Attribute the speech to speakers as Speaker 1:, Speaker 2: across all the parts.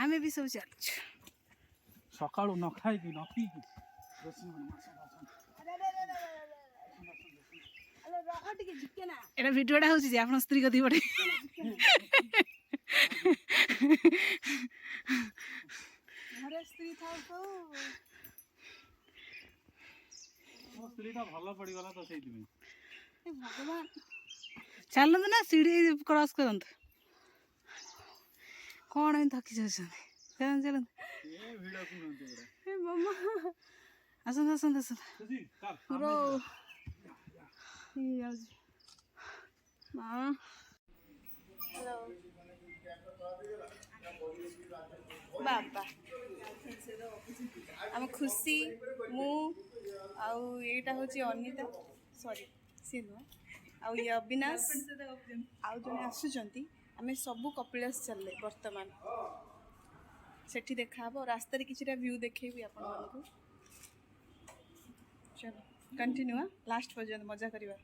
Speaker 1: आमे भी सब चल
Speaker 2: सकाळू न खाइकि न पिकि
Speaker 1: एटा भिडियोटा हूँ जे आफ्नो स्त्री कति पटे भगवान चलत ना सीढ़ी क्रॉस करत कौन है थकी जाउछन् चलन चलन ए मम्मा आसन आसन आसन रो ये आज मां हेलो बाबा आम खुशी मु आउ एटा होची अनिता सॉरी सी नुह आउ ये अविनाश आउ जने आसुचंती आमे सबु कपिलास चलले वर्तमान सेठी देखा हबो रास्ता रे किछिटा व्यू देखेबी आपन मानकु चलो कंटिन्यू लास्ट पर्यंत मजा करिवा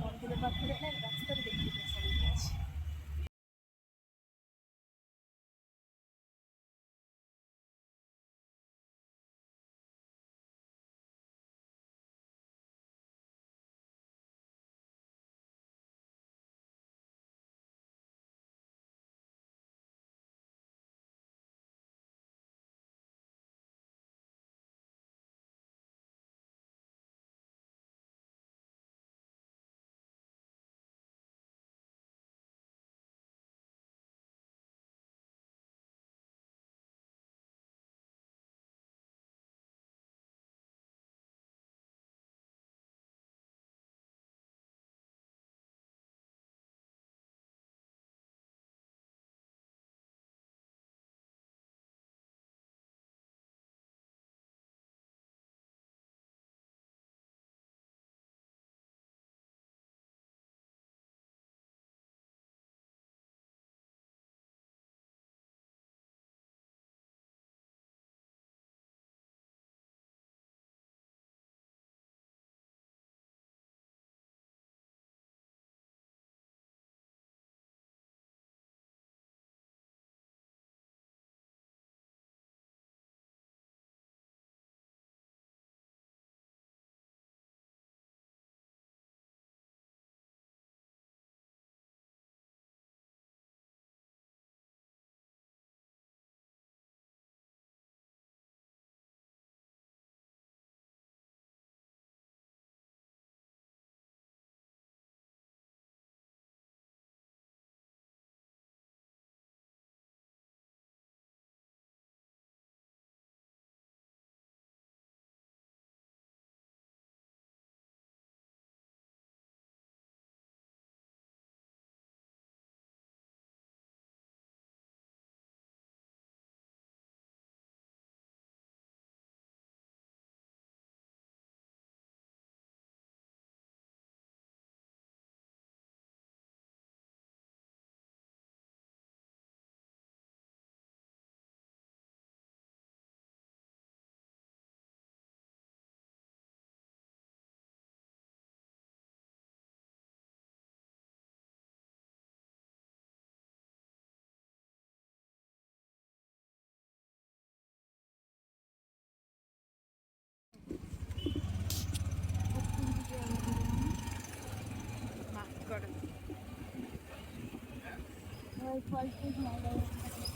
Speaker 1: मंदिर पाखरे रास्ता रे देखि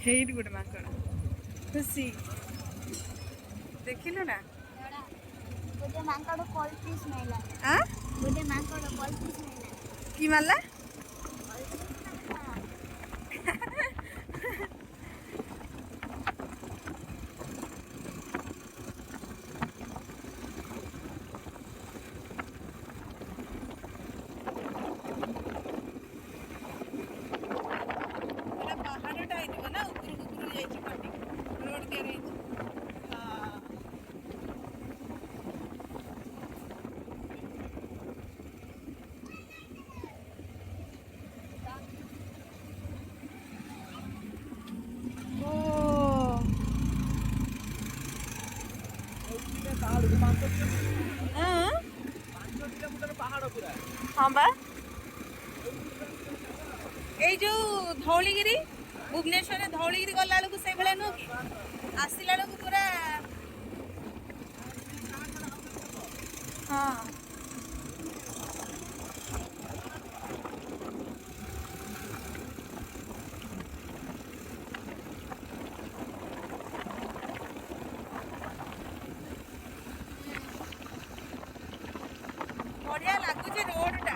Speaker 1: हेट गुड माकड़ खुशी देखिल ना
Speaker 3: गोटे मांकड़ कॉल पीस नाइला
Speaker 1: आ
Speaker 3: गोटे मांकड़ कॉल पीस नाइला
Speaker 1: की मारला हाँ बा এই जो धौलीगिरी भुवनेश्वर धौलीगिरी गला बेलू से भाया नुह कि आसला बेलू पूरा हाँ बढ़िया लगुच रोडटा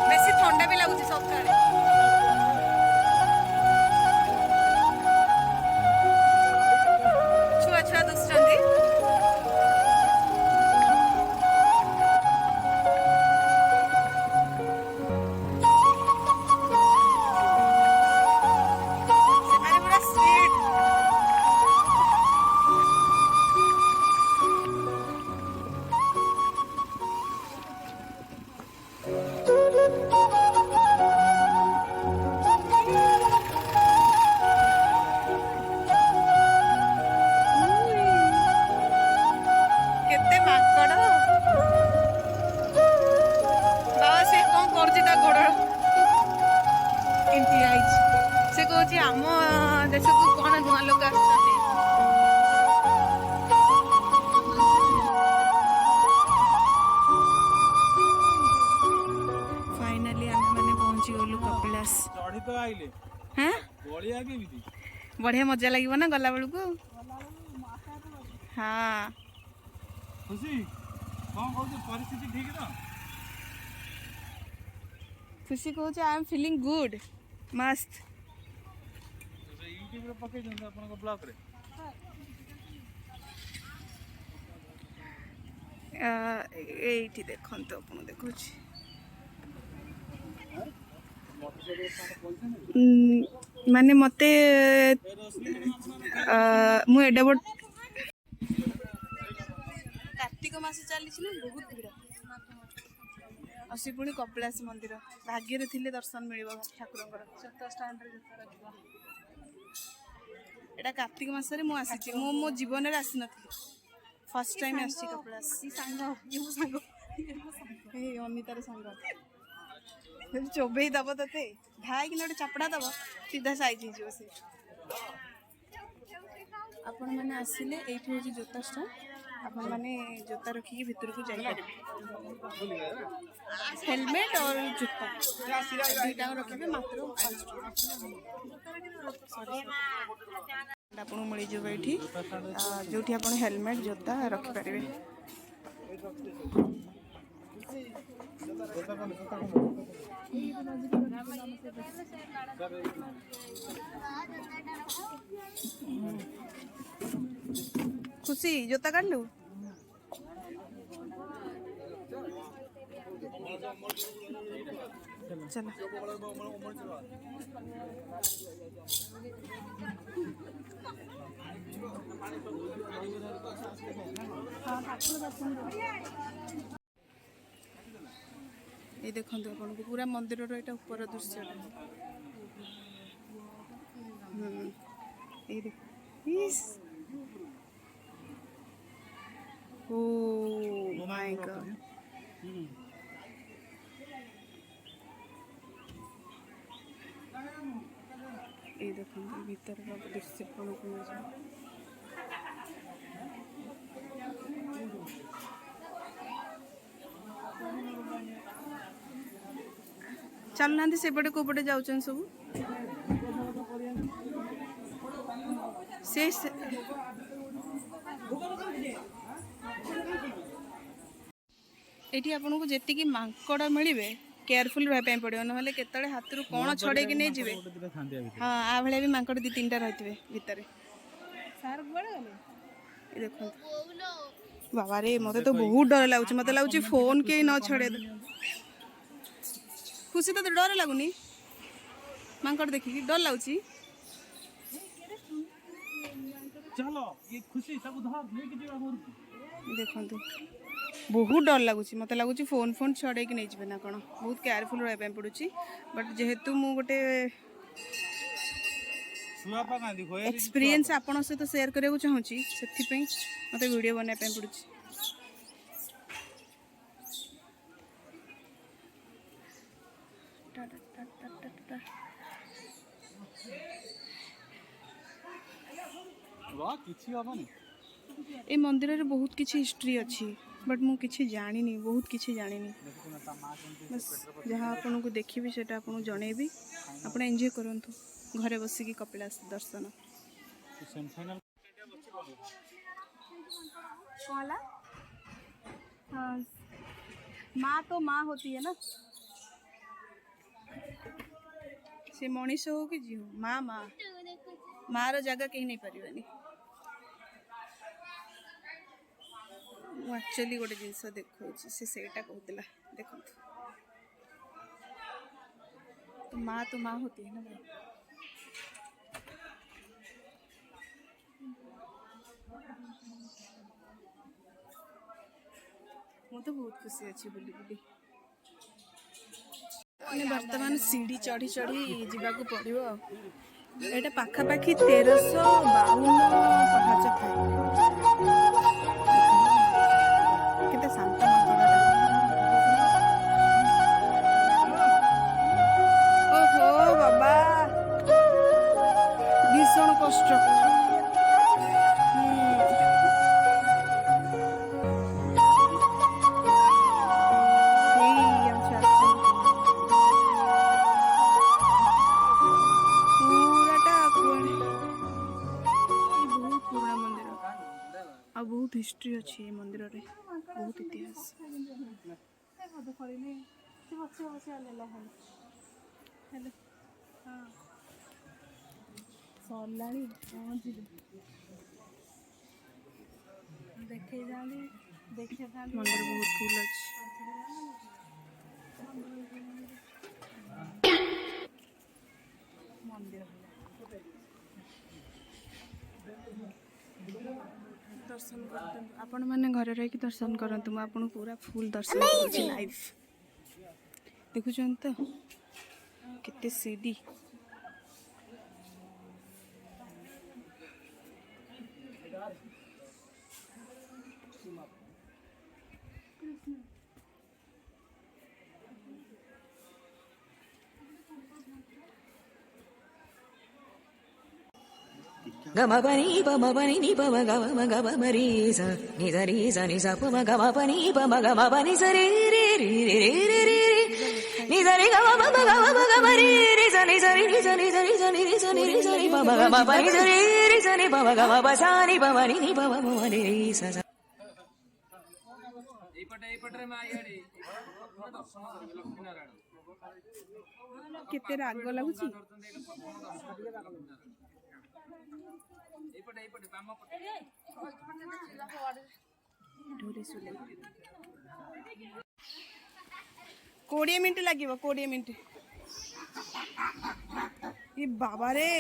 Speaker 1: बेसी थंडा भी लगुच सकाଳେ छुआ छुआ दुसुचंदी ସେମାନେ ପୁରା ସ୍ପିଡ୍ କେତେ ମାଙ୍କଡ ବାବା ସେ କଣ କରୁଛି ତା ଗୋଡ ଏମିତି ଆଇଛି ସେ କହୁଛି ଆମ ଦେଶକୁ କଣ ନୂଆ ଲୋକ ଆସୁଛନ୍ତି फाइनाली आम मैंने पहुंची गलु कपिलास
Speaker 2: चढ़ी तो आइले
Speaker 1: हाँ
Speaker 2: गलिया केमिति
Speaker 1: बढ़िया मजा लगे ना गला बेलू को हाँ
Speaker 2: खुशी कौन कहू परिस्थिति ठीक ना
Speaker 1: खुशी कहूँ आई एम फीलिंग गुड मस्त
Speaker 2: यूट्यूब रे पकई दंत आपन ब्लॉग रे
Speaker 1: এইটি দেখন্তু আপন দেখুছি মানে মতে মু এডা বড় कार्तिक मास चली बहुत भिड़ असी पुणी कपिलास मंदिर भाग्य थे दर्शन मिल ठाकुर एटा कार्तिक मासरे मु आसी मो जीवन में आसी नी फर्स्ट टाइम आसी कपिलास अनितार सांग चोबई दब ते भाई कि गोटे चापड़ा दब सीधा साइज हो से आपण मैंने आसिले ये हूँ जोता स्टॉल अपन मैंने जोता रखिए भितर को जाइए हेलमेट और जूता दुईटा रखिए मात्र आपको मिल जाए ये जो आप हेलमेट जोता रखिपारे खुशी जोता काट लू चलो ये देखो आपन को पूरा मंदिर यहाँ ऊपर दृश्य ये देख Oh my god. ये देखो भीतर का दृश्य कौन कौन चल ना सेपटे कोपटे जाऊन सब से एठी आपन को जेतिकी मांकड़ मिलबे केयरफुल रहा पड़ो ना केतले हाथ रु कौन छड़े कि नहीं जी हाँ आ भाया भी मांकड़ 2-3 टा रही भितर देखो बाबा रे मत तो बहुत डर लगुच मत लगुच फोन के न छड़े खुशी तो डर लगुनि मांकड़ देखिकी डर लगुच
Speaker 2: चलो ये खुशी सब धर लेके जीवा घर
Speaker 1: देखो बहुत डर लगुच मत लगुच फोन फोन छड़े नहीं जाए ना कौन बहुत केयरफुल रहा पड़ू बट जेहेतु मु गोटे एक्सपीरियंस आपण सहित शेयर करने चाहूँगी से मत वीडियो बनाई पड़ू ए मंदिर रे बहुत किसी हिस्ट्री अच्छी बट मु किसी जानी बहुत किसी जानी बस जहाँ आपन को देखी से आपको जनइबी आप एंजॉय करंतु घरे बसिकी कपिलास दर्शन हाँ माँ तो माँ होती है ना से मनीष हो कि जी हो माँ माँ माँ रो जगह कहीं नहीं पारिबानी एक्चुअली गोटे जिनस देखा सेटा कहला देखो तो माँ होती है ना भाई मु तो बहुत खुशी अच्छी बुली बुली बर्तमान सीढ़ी चढ़ी चढ़ी जावाक पड़ो यहाँ पाखापाखि 1352 पाहाच थाए केते शांत ओहो बाबा भीषण कष्ट बहुत हिस्ट्री अच्छी है मंदिर रे बहुत इतिहास सरलाणी देखे मंदिर बहुत फूल अच्छी मंदिर दर्शन करते आपण मैंने घर रही दर्शन करतु मुझे आपको पूरा फुल दर्शन करुँच लाइव देखुं तो केते सीढ़ी
Speaker 4: Gama pani pa ma pani ni pa ma ga ma ma ri sa ni sa pa ma ga ma pani pa ma ga ma pani sa re re re re re re re ni sa re ga ma ma ri re sa ni sa ri ni sa ni sa ri sa ni ri sa ni ri sa ni pa ma ga ma pani sa re re sa ni pa ma ga ma pa sa ni pa ma ni pa ma ma ri sa sa
Speaker 1: केते राग लागुची कोड़े minute लगे 20 minute ये बाबा रे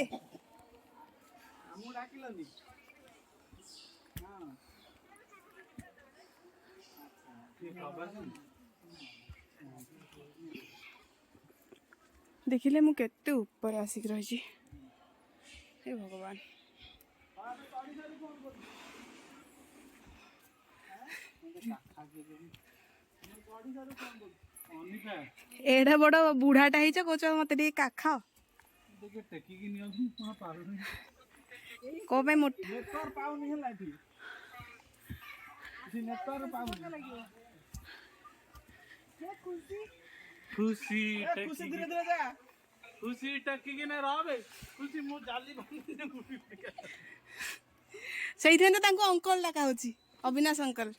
Speaker 1: देखिले मु केते ऊपर आसिक रही हे भगवान एडा बड़ बुढ़ाटा है कौच मत काखा कौ मोटा
Speaker 2: खुशी खुशी टकी ना रहे खुशी मु जाली
Speaker 1: से अंकल डाका होची अविनाश अंकल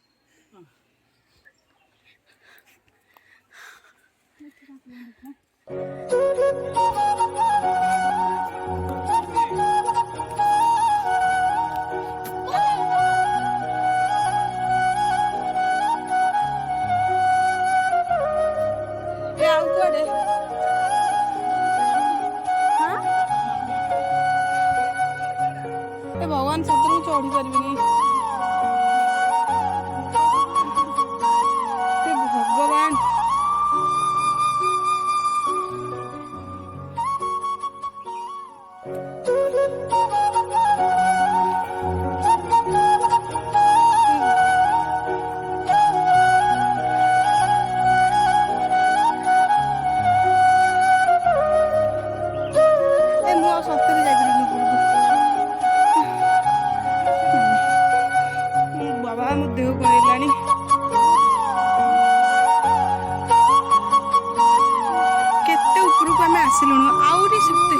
Speaker 1: भगवान सतरू चढ़ी पारि ଆସିଲୁଣି ଆହୁରି ସେତେ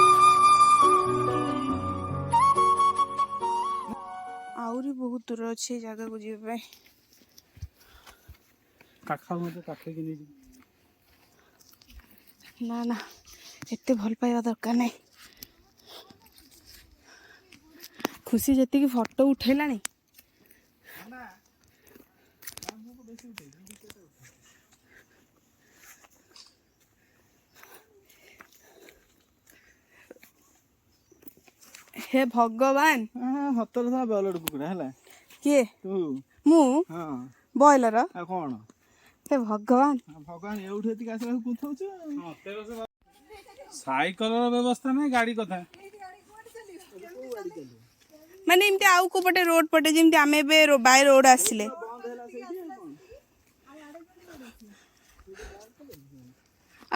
Speaker 1: ଆହୁରି ବହୁତ ଦୂର ଅଛି ଏ ଜାଗାକୁ ଯିବା ପାଇଁ।
Speaker 2: କାଠ ମତେ କାଠେଇକି ନେଇଯିବି।
Speaker 1: ନା ନା ଏତେ ଭଲ ପାଇବା ଦରକାର ନାହିଁ। ଖୁସି ଯେତିକି ଫଟୋ ଉଠେଇଲାଣି हे भगवान
Speaker 2: ସତରେ ଥା ବଲଡ କୁକୁଡ଼ା ହେଲା
Speaker 1: किए
Speaker 2: ତୁ
Speaker 1: मु
Speaker 2: ହଁ
Speaker 1: बॉयलर
Speaker 2: ଆଉ କଣ
Speaker 1: हे भगवान
Speaker 2: ଭଗବାନ ଏଉଠି ଏତିକି ଆସିବାକୁ କୁନ୍ଥଉଛୁ। ସାଇକେଲର ବ୍ୟବସ୍ଥା ନାହିଁ ଗାଡି କଥା।
Speaker 1: ମାନେ ଏମିତି ଆଉ କୋଉ ପଟେ ରୋड ପଟେ ଯେମିତି ଆମେ ଏବେ ବାଇ ରୋड ଆସିଲେ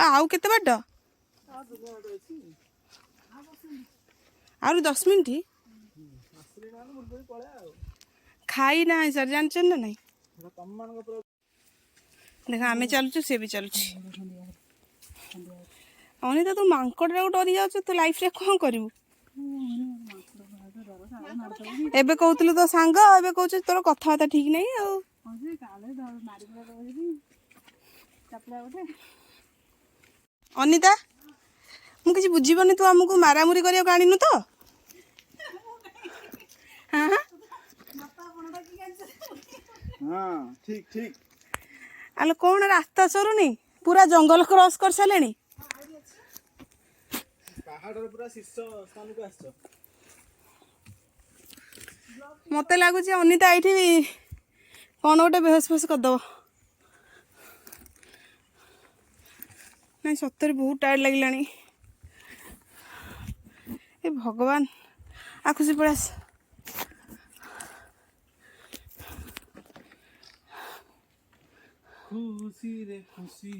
Speaker 1: ଆଉ କେତେ ବାଟ ଆହୁରି 10 ମିନିଟ୍ ଖାଇ ନାହିଁ ସାର୍ ଜାଣିଛନ୍ତି ନା ନାଇଁ ଦେଖ ଆମେ ଚାଲୁଛୁ ସେ ବି ଚାଲୁଛି। ଅନିତା ତୁ ମାଙ୍କଡଟାକୁ ଡରି ଯାଉଛୁ ତୁ ଲାଇଫରେ କଣ କରିବୁ? ଏବେ କହୁଥିଲୁ ତୋ ସାଙ୍ଗ ଏବେ କହୁଛୁ ତୋର କଥାବାର୍ତ୍ତା ଠିକ ନାହିଁ ଆଉ ଅନିତା ମୁଁ କିଛି ବୁଝିବନି ତୁ ଆମକୁ ମାରାମୁରି କରିବାକୁ ଆଣିନୁ ତ? ହଁ
Speaker 2: ଠିକ ଠିକ
Speaker 1: ଆଲୋ କଣ ରାସ୍ତା ସରୁନି ପୁରା ଜଙ୍ଗଲ କ୍ରସ୍ କରିସାରିଲେଣି।
Speaker 2: ପାହାଡର ପୁରା ଶୀର୍ଷ ସ୍ଥାନକୁ ଆସିଛ।
Speaker 1: ମତେ ଲାଗୁଛି ଅନିତା ଏଇଠି କଣ ଗୋଟେ ବେହୋସ ଫେହୋସ କରିଦବ। ନାଇଁ ସତରେ ବହୁତ ଟାୟାର୍ଡ ଲାଗିଲାଣି। ଏ ଭଗବାନ ଆଖୁସି ପଳେଇ ଆସ।
Speaker 2: ଖୁସି ରେ ଖୁସି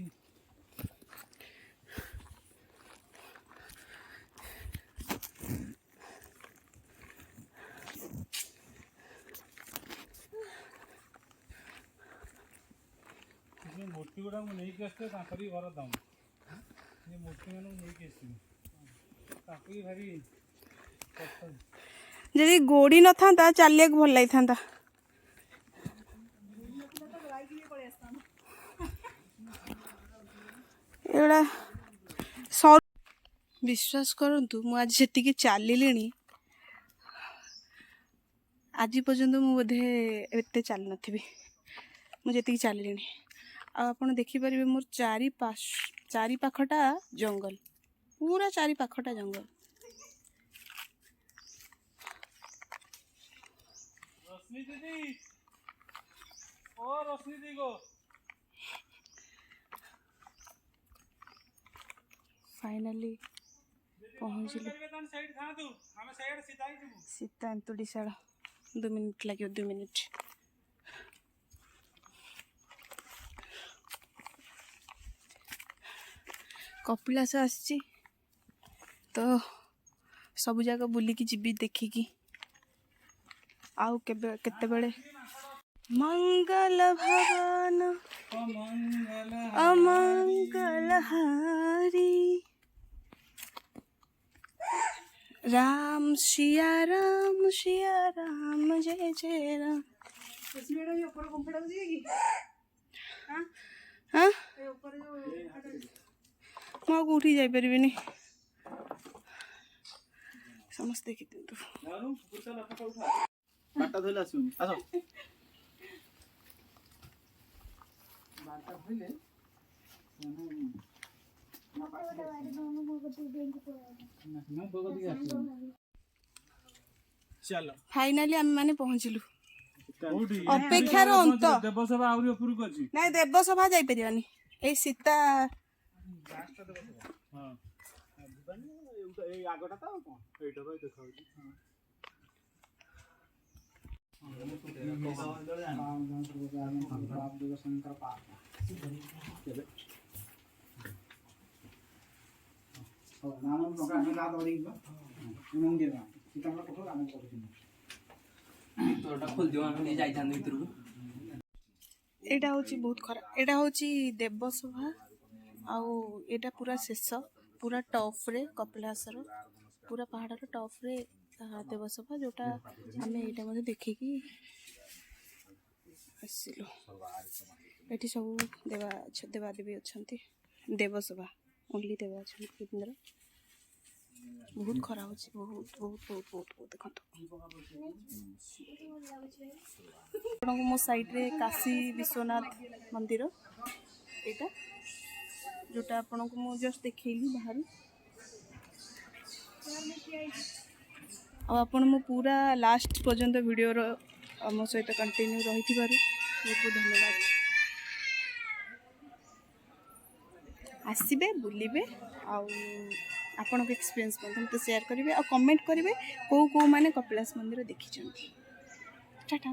Speaker 2: ମୂର୍ତ୍ତି ଗୁଡାକୁ ନେଇକି ଆସିଥିଲେ ତାଙ୍କରି ଘର ଦାମ ମୂର୍ତ୍ତି ମାନଙ୍କୁ ନେଇକି ଆସିଥିଲି ତାକୁ ବି ଭାରି କଷ୍ଟ।
Speaker 1: ଯଦି ଗୋଡି ନଥାନ୍ତା ଚାଲିବାକୁ ଭଲ ଲାଗିଥାନ୍ତା। ଏଗୁଡ଼ା ବିଶ୍ୱାସ କରନ୍ତୁ ମୁଁ ଆଜି ଯେତିକି ଚାଲିଲିଣି ଆଜି ପର୍ଯ୍ୟନ୍ତ ମୁଁ ବୋଧେ ଏତେ ଚାଲିନଥିବି ମୁଁ ଯେତିକି ଚାଲିଲିଣି। ଆଉ ଆପଣ ଦେଖିପାରିବେ ମୋର ଚାରି ପାଖଟା ଜଙ୍ଗଲ ପୁରା ଚାରି ପାଖଟା ଜଙ୍ଗଲ।
Speaker 2: ରଶ୍ମି ଦିଦି ଓ ରଶ୍ମି ଦିଦି ଗो
Speaker 1: फाइनाली पहुँचलु सीता एंतुड़ीशाल 2 मिनिट लगे 2 मिनिट। कपिलास आसी तो सब जगह बुलिकी जीवी देखिकी आउ केतेबेले मंगल भवन अमंगल हारी राम सिया राम जय जय राम। हाँ ମୁଁ କୋଉଠି ଯାଇପାରିବିନି ସମସ୍ତେ ଦେଖିଦିଅନ୍ତୁ।
Speaker 2: ବାଟା ଧଇଲେ ଆସିବନି ଆସ ବାଟା ଧଇଲେ ଚାଲ
Speaker 1: फाइनाली आम माने पहुँचलु
Speaker 2: କୋଉଠି
Speaker 1: अपेक्षार अंत
Speaker 2: ଦେବସଭା ଆହୁରି ଉପରକୁ ଅଛି।
Speaker 1: नाई देवसभा जाई परिबानी ए सीता
Speaker 2: ହଁ ଏଇ ଆଗଟା ତ ଆଉ କଣ ଏଇଟା ଭାଇ ଦେଖାଉଛି।
Speaker 1: एटा होची बहुत खरा एटा होची देवसभा आउ एटा पूरा शेष पूरा टॉप्रे कपिलासर पूरा पहाड़ टॉप्रे देवसभा जोटा आम ये देखिकी आसिलु ये सब देवादेवी अच्छा देवसभा ओनली देवा अच्छा केन्द्र बहुत खरा हो बहुत बहुत बहुत बहुत बहुत देखो आपको मो साइड रे काशी विश्वनाथ मंदिर यहाँ जोटा आपन को मु जस्ट देखली बाहर आपन मो पूरा लास्ट पर्यंत वीडियो मो सहित कंटिन्यू रही बहुत बहुत धन्यवाद आसबे बुलिबे आपण एक्सपीरियंस मत शेयर करेंगे और कमेंट करेंगे कौ कौ मैंने कपिलास मंदिर देखी टाटा।